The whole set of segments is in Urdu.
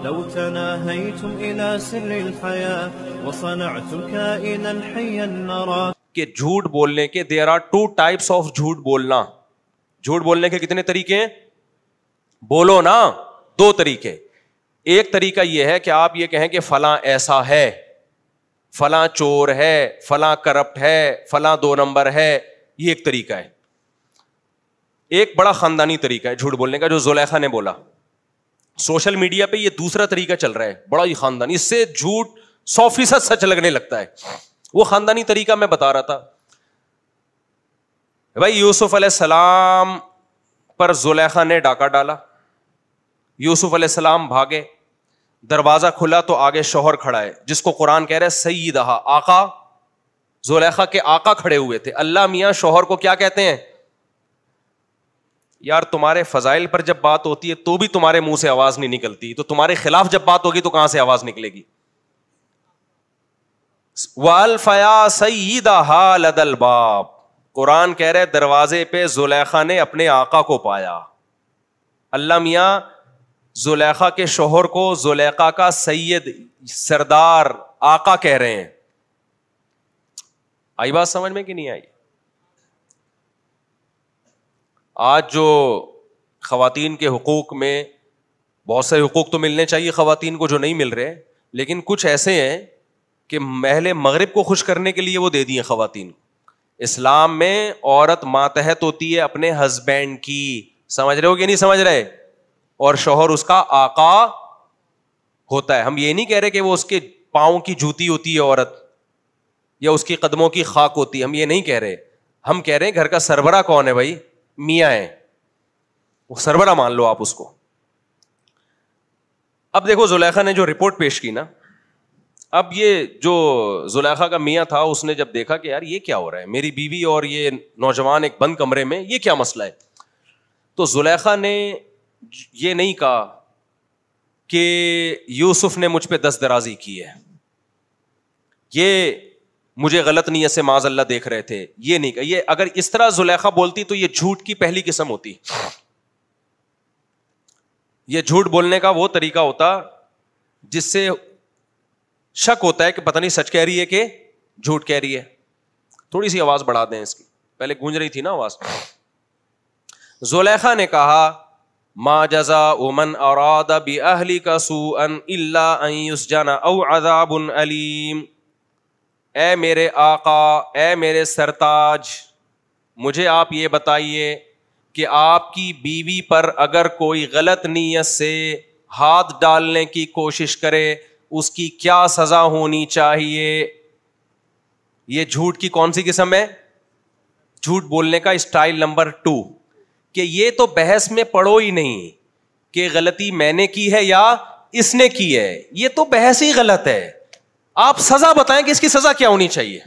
لو تناهيتم إلى سر الحياة وصنعتم كائنا حيا نرى. کہ جھوٹ بولنے کے there are 2 types of جھوٹ بولنا. جھوٹ بولنے کے کتنے طریقے ہیں؟ بولو نا, 2 طریقے. ایک طریقہ یہ ہے کہ آپ یہ کہیں کہ فلاں ایسا ہے, فلاں چور ہے, فلاں کرپٹ ہے, فلاں 2 نمبر ہے. یہ ایک طریقہ ہے. ایک بڑا خاندانی طریقہ ہے جھوٹ بولنے کا جو زلیخا نے بولا. سوشل میڈیا پہ یہ دوسرا طریقہ چل رہا ہے, بڑا ہی خاندانی, اس سے جھوٹ 100% سچ لگنے لگتا ہے. وہ خاندانی طریقہ میں بتا رہا تھا. بھائی یوسف علیہ السلام پر زلیخا نے ڈاکہ ڈالا, یوسف علیہ السلام بھاگے, دروازہ کھلا تو آگے شوہر کھڑا ہے جس کو قرآن کہہ رہا ہے سیدہ, آقا. زلیخا کے آقا کھڑے ہوئے تھے. اللہ میاں شوہر کو کیا کہتے ہیں؟ یار تمہارے فضائل پر جب بات ہوتی ہے تو بھی تمہارے منہ سے آواز نہیں نکلتی, تو تمہارے خلاف جب بات ہوگی تو کہاں سے آواز نکلے گی؟ وَأَلْفَيَا سَيِّدَهَا لَدَى الْبَابِ, قرآن کہہ رہے دروازے پہ زلیخا نے اپنے آقا کو پایا. اللہ میاں زلیخا کے شوہر کو زلیخا کا سید, سردار, آقا کہہ رہے ہیں. آئی بات سمجھ میں کہ نہیں آئی؟ آج جو خواتین کے حقوق میں بہت سے حقوق تو ملنے چاہیے خواتین کو جو نہیں مل رہے, لیکن کچھ ایسے ہیں کہ محل مغرب کو خوش کرنے کے لیے وہ دے دی ہیں خواتین. اسلام میں عورت ماتحت ہوتی ہے اپنے ہسبینڈ کی, سمجھ رہے ہو کہ نہیں سمجھ رہے, اور شوہر اس کا آقا ہوتا ہے. ہم یہ نہیں کہہ رہے کہ وہ اس کے پاؤں کی جوتی ہوتی ہے عورت, یا اس کی قدموں کی خاک ہوتی ہے, ہم یہ نہیں کہہ رہے. ہم کہہ رہے ہیں گھر کا سربراہ کون ہے بھائی؟ میاں ہے, وہ سربراہ مان لو آپ اس کو. اب دیکھو زلیخا نے جو رپورٹ پیش کی نا, اب یہ جو زلیخا کا میاں تھا اس نے جب دیکھا کہ یار یہ کیا ہو رہا ہے, میری بیوی اور یہ نوجوان ایک بند کمرے میں, یہ کیا مسئلہ ہے, تو زلیخا نے یہ نہیں کہا کہ یوسف نے مجھ پہ دست درازی کی ہے, یہ مجھے غلط نیت سے معاذ اللہ دیکھ رہے تھے, یہ نہیں کہا. یہ اگر اس طرح زلیخا بولتی تو یہ جھوٹ کی پہلی قسم ہوتی. یہ جھوٹ بولنے کا وہ طریقہ ہوتا جس سے شک ہوتا ہے کہ پتہ نہیں سچ کہہ رہی ہے کہ جھوٹ کہہ رہی ہے. تھوڑی سی آواز بڑھا دیں اس کی, پہلے گونج رہی تھی نا آواز. زلیخا نے کہا ما جزاء من اراد باہلک سوءا الا ان یسجن او عذاب علیم. اے میرے آقا, اے میرے سرتاج, مجھے آپ یہ بتائیے کہ آپ کی بیوی پر اگر کوئی غلط نیت سے ہاتھ ڈالنے کی کوشش کرے اس کی کیا سزا ہونی چاہیے. یہ جھوٹ کی کون سی قسم ہے؟ جھوٹ بولنے کا اسٹائل نمبر 2, کہ یہ تو بحث میں پڑھو ہی نہیں کہ غلطی میں نے کی ہے یا اس نے کی ہے, یہ تو بحث ہی غلط ہے. آپ سزا بتائیں کہ اس کی سزا کیا ہونی چاہیے.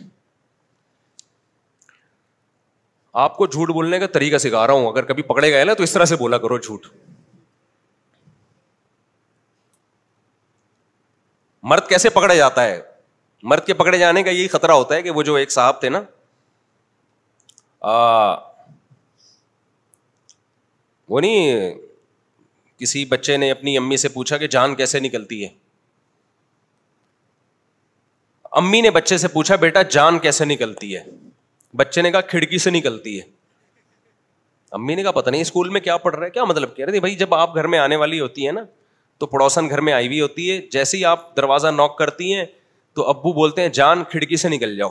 آپ کو جھوٹ بولنے کا طریقہ سکھا رہا ہوں, اگر کبھی پکڑے گئے نا تو اس طرح سے بولا کرو جھوٹ. مرد کیسے پکڑا جاتا ہے؟ مرد کے پکڑے جانے کا یہی خطرہ ہوتا ہے کہ وہ جو ایک صاحب تھے نا, وہ نہیں, کسی بچے نے اپنی امی سے پوچھا کہ جان کیسے نکلتی ہے. امی نے بچے سے پوچھا بیٹا جان کیسے نکلتی ہے؟ بچے نے کہا کھڑکی سے نکلتی ہے. امی نے کہا پتہ نہیں اسکول میں کیا پڑھ رہا ہے, کیا مطلب کہہ رہے تھے بھائی جب آپ گھر میں آنے والی ہوتی ہے نا تو پڑوسن گھر میں آئی ہوئی ہوتی ہے, جیسے ہی آپ دروازہ نوک کرتی ہیں تو ابو بولتے ہیں جان کھڑکی سے نکل جاؤ.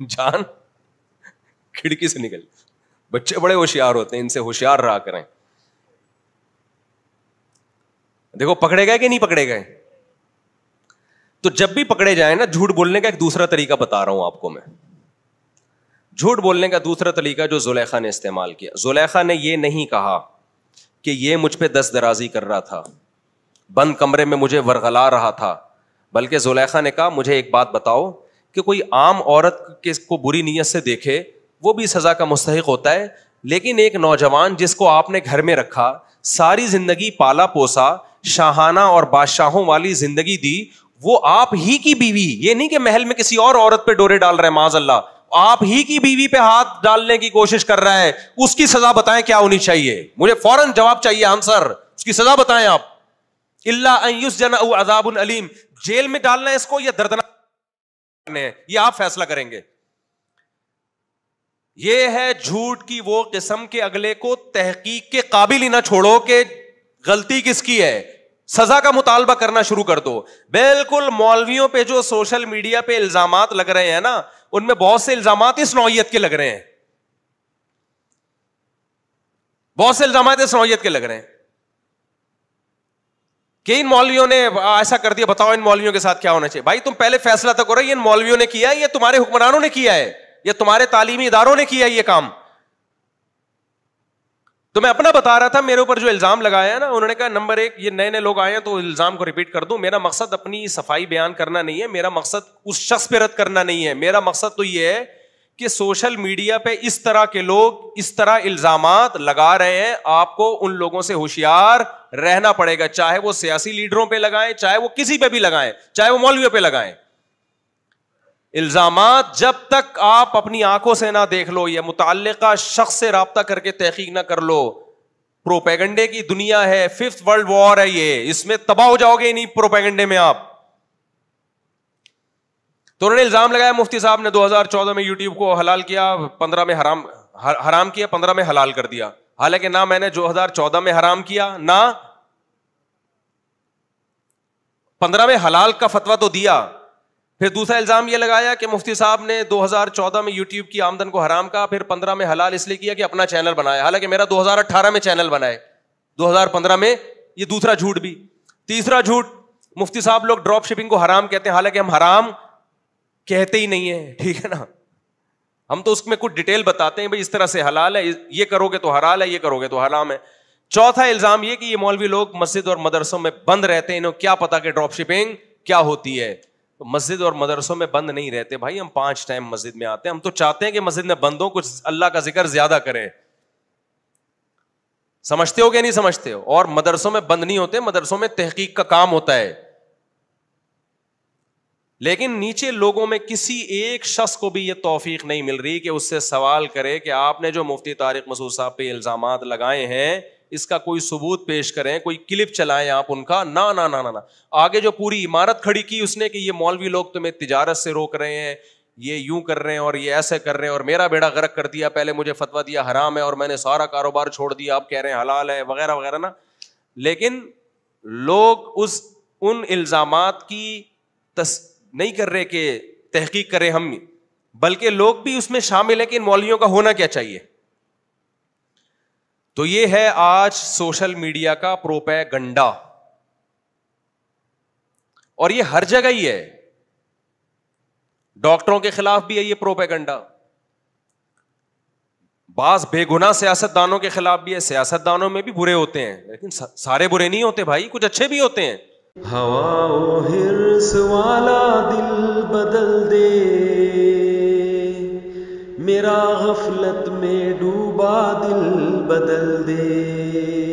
جان کھڑکی سے نکل. بچے بڑے ہوشیار ہوتے ہیں, ان سے ہوشیار رہا کریں. دیکھو پکڑے گئے کہ نہیں پکڑے گئے. تو جب بھی پکڑے جائیں نا, جھوٹ بولنے کا ایک دوسرا طریقہ بتا رہا ہوں آپ کو میں. جھوٹ بولنے کا دوسرا طریقہ جو زلیخا نے استعمال کیا, زلیخا نے یہ نہیں کہا کہ یہ مجھ پہ دست درازی کر رہا تھا, بند کمرے میں مجھے ورغلا رہا تھا, بلکہ زلیخا نے کہا مجھے ایک بات بتاؤ کہ کوئی عام عورت کو بری نیت سے دیکھے وہ بھی سزا کا مستحق ہوتا ہے, لیکن ایک نوجوان جس کو آپ نے گھر میں رکھا, ساری زندگی پالا پوسا, شاہانہ اور بادشاہوں والی زندگی دی, وہ آپ ہی کی بیوی, یہ نہیں کہ محل میں کسی اور عورت پہ ڈورے ڈال رہا ہے معاذ اللہ, آپ ہی کی بیوی پہ ہاتھ ڈالنے کی کوشش کر رہا ہے, اس کی سزا بتائیں کیا ہونی چاہیے. مجھے فوراً جواب چاہیے, آنسر, اس کی سزا بتائیں آپ. الا ان یسجن او عذاب علیم، جیل میں ڈالنا ہے اس کو یا دردناک کرنے ہیں، یہ آپ فیصلہ کریں گے. یہ ہے جھوٹ کی وہ قسم کے اگلے کو تحقیق کے قابل ہی نہ چھوڑو کہ غلطی کس کی ہے، سزا کا مطالبہ کرنا شروع کر دو. بالکل مولویوں پہ جو سوشل میڈیا پہ الزامات لگ رہے ہیں نا، ان میں بہت سے الزامات اس نوعیت کے لگ رہے ہیں، بہت سے الزامات اس نوعیت کے لگ رہے ہیں کہ ان مولویوں نے ایسا کر دیا، بتاؤ ان مولویوں کے ساتھ کیا ہونا چاہیے. بھائی تم پہلے فیصلہ تو کرو، یہ ان مولویوں نے کیا ہے یا تمہارے حکمرانوں نے کیا ہے یا تمہارے تعلیمی اداروں نے کیا ہے یہ کام؟ تو میں اپنا بتا رہا تھا، میرے اوپر جو الزام لگایا ہے نا، انہوں نے کہا نمبر ایک یہ نئے نئے لوگ آئے ہیں تو الزام کو ریپیٹ کر دوں. میرا مقصد اپنی صفائی بیان کرنا نہیں ہے، میرا مقصد اس شخص پہ رد کرنا نہیں ہے. میرا مقصد تو یہ ہے کہ سوشل میڈیا پہ اس طرح کے لوگ اس طرح الزامات لگا رہے ہیں، آپ کو ان لوگوں سے ہوشیار رہنا پڑے گا، چاہے وہ سیاسی لیڈروں پہ لگائیں، چاہے وہ کسی پہ بھی لگائیں، چاہے وہ مولویوں پہ لگائیں. الزامات جب تک آپ اپنی آنکھوں سے نہ دیکھ لو یا متعلقہ شخص سے رابطہ کر کے تحقیق نہ کر لو، پروپیگنڈے کی دنیا ہے، 5th ورلڈ وار ہے یہ، اس میں تباہ ہو جاؤ گے انہیں پروپیگنڈے میں آپ. تو انہوں نے الزام لگایا مفتی صاحب نے 2014 میں یوٹیوب کو حلال کیا، 15 میں حرام کیا، 15 میں حلال کر دیا. حالانکہ نہ میں نے 2014 میں حرام کیا نہ 15 میں حلال کا فتویٰ تو دیا. پھر دوسرا الزام یہ لگایا کہ مفتی صاحب نے 2014 میں یوٹیوب کی آمدن کو حرام کہا، پھر 15 میں حلال اس لیے کیا کہ اپنا چینل بنایا. حالانکہ میرا 2018 میں چینل بنائے، 2015 میں. یہ دوسرا جھوٹ بھی. تیسرا جھوٹ، مفتی صاحب لوگ ڈراپ شپنگ کو حرام کہتے ہیں، حالانکہ ہم حرام کہتے ہی نہیں ہے. ٹھیک ہے نا، ہم تو اس میں کچھ ڈیٹیل بتاتے ہیں، بھائی اس طرح سے حلال ہے، یہ کرو گے تو حلال ہے، یہ کرو گے تو حرام ہے. چوتھا الزام یہ کہ یہ مولوی لوگ مسجد اور مدرسوں میں بند رہتے ہیں، انہوں کیا پتا کہ ڈراپ شپنگ کیا ہوتی ہے. مسجد اور مدرسوں میں بند نہیں رہتے بھائی، ہم 5 ٹائم مسجد میں آتے ہیں. ہم تو چاہتے ہیں کہ مسجد میں بند ہو، کچھ اللہ کا ذکر زیادہ کریں. سمجھتے ہو کہ نہیں سمجھتے ہو؟ اور مدرسوں میں بند نہیں ہوتے، مدرسوں میں تحقیق کا کام ہوتا ہے. لیکن نیچے لوگوں میں کسی ایک شخص کو بھی یہ توفیق نہیں مل رہی کہ اس سے سوال کرے کہ آپ نے جو مفتی طارق مسعود صاحب پہ الزامات لگائے ہیں اس کا کوئی ثبوت پیش کریں، کوئی کلپ چلائیں آپ ان کا. نہ نہ نہ نہ. آگے جو پوری عمارت کھڑی کی اس نے کہ یہ مولوی لوگ تمہیں تجارت سے روک رہے ہیں، یہ یوں کر رہے ہیں اور یہ ایسے کر رہے ہیں، اور میرا بیڑا غرق کر دیا، پہلے مجھے فتویٰ دیا حرام ہے اور میں نے سارا کاروبار چھوڑ دیا، اب کہہ رہے ہیں حلال ہے، وغیرہ وغیرہ نا. لیکن لوگ ان الزامات کی نہیں کر رہے کہ تحقیق کریں ہم، بلکہ لوگ بھی اس میں شامل ہیں کہ ان مولویوں کا ہونا کیا چاہیے. تو یہ ہے آج سوشل میڈیا کا پروپیگنڈا، اور یہ ہر جگہ ہی ہے. ڈاکٹروں کے خلاف بھی ہے یہ پروپیگنڈا، بعض بے گناہ سیاست دانوں کے خلاف بھی ہے. سیاست دانوں میں بھی برے ہوتے ہیں، لیکن سارے برے نہیں ہوتے بھائی، کچھ اچھے بھی ہوتے ہیں. ہوا و حرص والا دل بدل دے، میرا غفلت میں ڈوبا دل بدل دے.